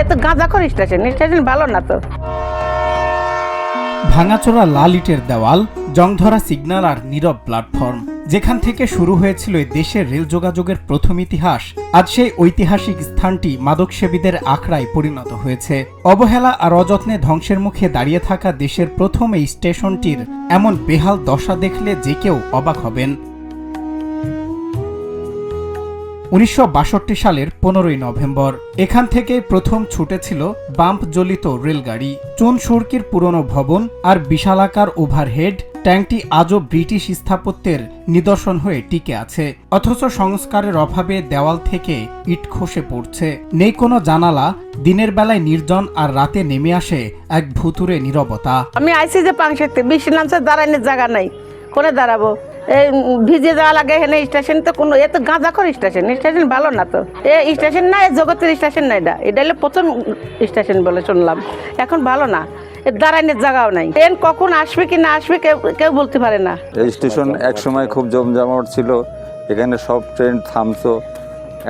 তো গাঁজাখোর station, station ভালো না তো। ভাঙাচোরা লাল ইটের দেওয়াল, জংধরা সিগন্যাল আর নীরব প্ল্যাটফর্ম, যেখান থেকে শুরু হয়েছিল দেশের রেল যোগাযোগের প্রথম ইতিহাস, আজ সেই ঐতিহাসিক স্থানটি মাদকসেবীদের আখড়ায় পরিণত হয়েছে। অবহেলা আর অযত্নে ধ্বংসের মুখে দাঁড়িয়ে থাকা দেশের প্রথম এই স্টেশনটির এমন বেহাল দশা দেখলে যে কেউ অবাক হবেন। 1962 সালের 15ই নভেম্বর এখান থেকে প্রথম ছুটেছিল বাম্প জ্বলিত রেলগাড়ি। চুন সুরকির পুরনো ভবন আর বিশালাকার ওভারহেড ট্যাঙ্কটি আজও ব্রিটিশ স্থাপত্যের নিদর্শন হয়ে টিকে আছে, অথচ সংস্কারের অভাবে দেওয়াল থেকে ইট খসে পড়ছে। নেই কোনো জানালা, দিনের বেলায় নির্জন আর রাতে নেমে আসে এক ভুতুরে নীরবতা। আমি আইসি যে পাংশাতে বৃষ্টি নামছে, দাঁড়ানোর জায়গা নাই, কোনে দাঁড়াবো? এই ভিজে যাওয়া লাগে এখানে। স্টেশন তো কোনো, এ তো গাঁজাখোর স্টেশন, স্টেশন ভালো না তো। এ স্টেশন না, জগতের স্টেশন না, এটা হলো প্রথম স্টেশন বলে শুনলাম। এখন ভালো না, দাঁড়ানোর জায়গাও নাই। ট্রেন কখন আসবে কি না আসবে কেউ বলতে পারে না। এই স্টেশন এক সময় খুব জমজমাট ছিল, এখানে সব ট্রেন থামতো,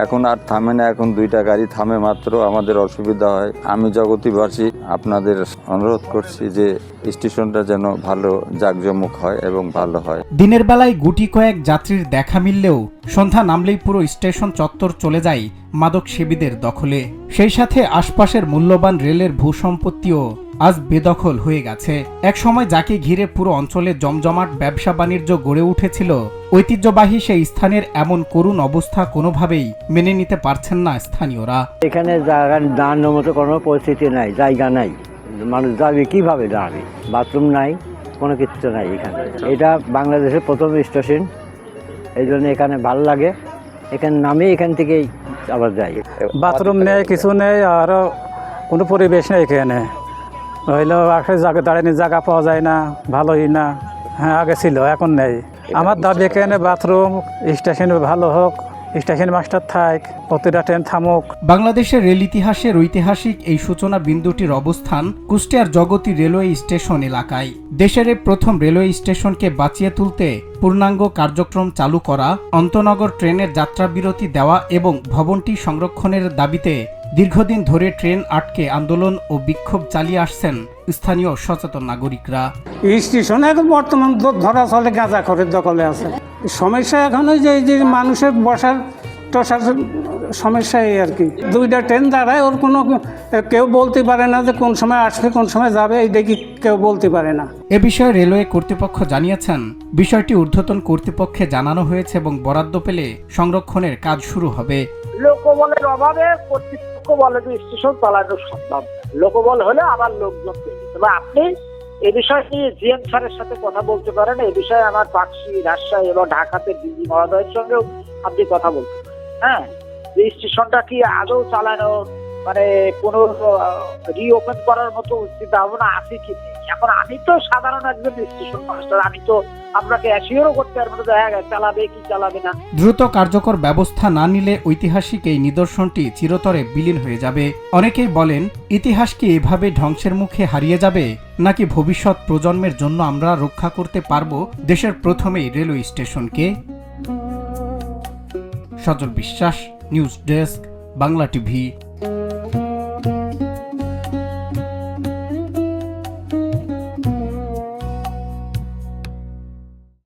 এখন আর থামে না। এখন দুইটা গাড়ি থামে মাত্র, আমাদের অসুবিধা হয়। আমি জগতীবাসী আপনাদের অনুরোধ করছি যে স্টেশনটা যেন ভালো জাঁকজমক হয় এবং ভালো হয়। দিনের বেলায় গুটি কয়েক যাত্রীর দেখা মিললেও সন্ধ্যা নামলেই পুরো স্টেশন চত্বর চলে যায় মাদক সেবীদের দখলে। সেই সাথে আশপাশের মূল্যবান রেলের ভূসম্পত্তিও আজ বেদখল হয়ে গেছে। এক সময় যাকে ঘিরে পুরো অঞ্চলে জমজমাট ব্যবসা বাণিজ্য গড়ে উঠেছিল, ঐতিহ্যবাহী সেই স্থানের এমন করুণ অবস্থা কোনোভাবেই মেনে নিতে পারছেন না স্থানীয়রা। এখানে দাঁড়ানোর মতো কোনো পরিস্থিতি নাই, জায়গা নাই, মানুষ যাবে কিভাবে দাঁড়াবে? বাথরুম নাই, কোনো কিছু নাই এখানে। এটা বাংলাদেশের প্রথম স্টেশন, এই জন্য এখানে ভালো লাগে। এখানে নামে এখান থেকেই আবার যাই। বাথরুম নেই, কিছু নেই, আর কোনো পরিবেশ নেই এখানে। হইলেও একটা জায়গা দাঁড়ানোর জায়গা পাওয়া যায় না, ভালোই না। হ্যাঁ, আগে ছিল, এখন নেই। আমার দাবি এখানে বাথরুম, স্টেশন ভালো হোক, স্টেশন মাস্টার থাক, প্রতিটা ট্রেন থামুক। বাংলাদেশের রেল ইতিহাসের ঐতিহাসিক এই সূচনা বিন্দুটির অবস্থান কুষ্টিয়ার জগতী রেলওয়ে স্টেশন এলাকায়। দেশের এই প্রথম রেলওয়ে স্টেশনকে বাঁচিয়ে তুলতে পূর্ণাঙ্গ কার্যক্রম চালু করা, অন্তনগর ট্রেনের যাত্রা বিরতি দেওয়া এবং ভবনটি সংরক্ষণের দাবিতে দীর্ঘদিন ধরে ট্রেন আটকে আন্দোলন ও বিক্ষোভ চালিয়ে আসছেন স্থানীয় সচেতন নাগরিকরা। এই স্টেশনে এখন বর্তমান ধরা চলে গাঁজাখোরের দখলে আছে। সমস্যা এখন ওই যে মানুষের বসার টসার সমস্যা, এই আর কি। দুইটা ট্রেন দাঁড়ায়, ওর কোনো কেউ বলতে পারে না যে কোন সময় আসবে কোন সময় যাবে, এই দেখি কেউ বলতে পারে না। এ বিষয়ে রেলওয়ে কর্তৃপক্ষ জানিয়েছেন, বিষয়টি ঊর্ধ্বতন কর্তৃপক্ষে জানানো হয়েছে এবং বরাদ্দ পেলে সংরক্ষণের কাজ শুরু হবে। লোকবলের অভাবে কর্তৃপক্ষ বলে যে স্টেশন চালানো সম্ভব। লোকবল হলে আবার লোকজন পেয়ে, তবে আপনি এ বিষয়ে নিয়ে জিএম স্যারের সাথে কথা বলতে পারেন। এই বিষয়ে আমার পাকশি, রাজশাহী এবং ঢাকাতে ডিজি মহোদয়ের সঙ্গেও আপনি কথা বলতে পারেন। হ্যাঁ, যে স্টেশনটা কি আদৌ চালানো, মানে পুনঃ রিওপেন করার মতো চিন্তা ভাবনা আছে কি নেই। এখন আমি তো সাধারণ একজন স্টেশন মাস্টার, আমি তো আপনাকে অ্যাসিওরও করতে পারবো না দেখা গেছে চালাবে কি চালাবে না। দ্রুত কার্যকর ব্যবস্থা না নিলে ঐতিহাসিক এই নিদর্শনটি চিরতরে বিলীন হয়ে যাবে। অনেকেই বলেন, ইতিহাস কি এভাবে ধ্বংসের মুখে হারিয়ে যাবে, নাকি ভবিষ্যৎ প্রজন্মের জন্য আমরা রক্ষা করতে পারবো দেশের প্রথমেই রেলওয়ে স্টেশনকে? সজল বিশ্বাস, নিউজ ডেস্ক, বাংলা টিভি।